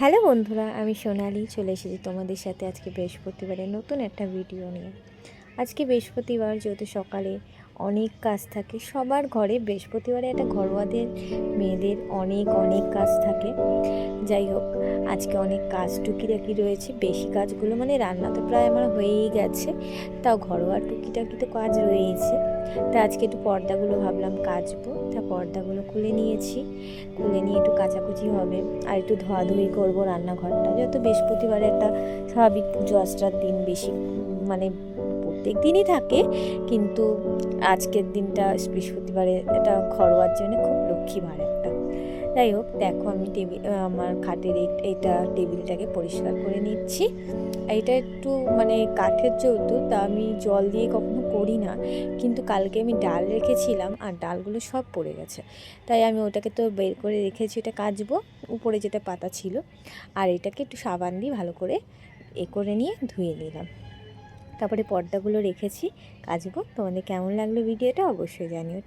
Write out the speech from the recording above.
Hello বন্ধুরা, আমি সোনালি চলে এসেছি তোমাদের সাথে আজকে বৃহস্পতিবারের নতুন একটা ভিডিও নিয়ে। আজকে বৃহস্পতিবার, যেহেতু সকালে অনেক কাজ থাকে সবার ঘরে। বৃহস্পতিবারে একটা ঘরোয়াদের মেয়েদের অনেক অনেক কাজ থাকে। যাই হোক, আজকে অনেক কাজ টুকিটাকি রয়েছে। বেশি কাজগুলো মানে রান্না তো প্রায় আমার হয়েই গেছে, তাও ঘরোয়া টুকিটাকি তো কাজ রয়েছে। তা আজকে একটু পর্দাগুলো ভাবলাম কাচবো, তা পর্দাগুলো খুলে নিয়েছি। খুলে নিয়ে একটু কাচাকুচি হবে আর একটু ধোয়াধুয়ি করবো রান্নাঘরটা। যত বৃহস্পতিবারে একটা স্বাভাবিক পুজো আশ্রার দিন, বেশি মানে প্রত্যেক দিনই থাকে, কিন্তু আজকের দিনটা বৃহস্পতিবারে এটা ঘরোয়ার জন্য খুব লক্ষ্মীবার একটা। যাই হোক, দেখো আমি আমার খাটের এইটা টেবিলটাকে পরিষ্কার করে নিচ্ছি। এটা একটু মানে কাঠের যেহেতু, তা আমি জল দিয়ে কখনো করি না, কিন্তু কালকে আমি ডাল রেখেছিলাম আর ডালগুলো সব পড়ে গেছে। তাই আমি ওটাকে তো বের করে রেখেছি, এটা কাচবো। উপরে যেটা পাতা ছিল, আর এটাকে একটু সাবান দিয়ে ভালো করে করে নিয়ে ধুয়ে নিলাম। তারপরে পর্দাগুলো রেখেছি, কাচবো। তোমাদের কেমন লাগলো ভিডিওটা অবশ্যই জানিও।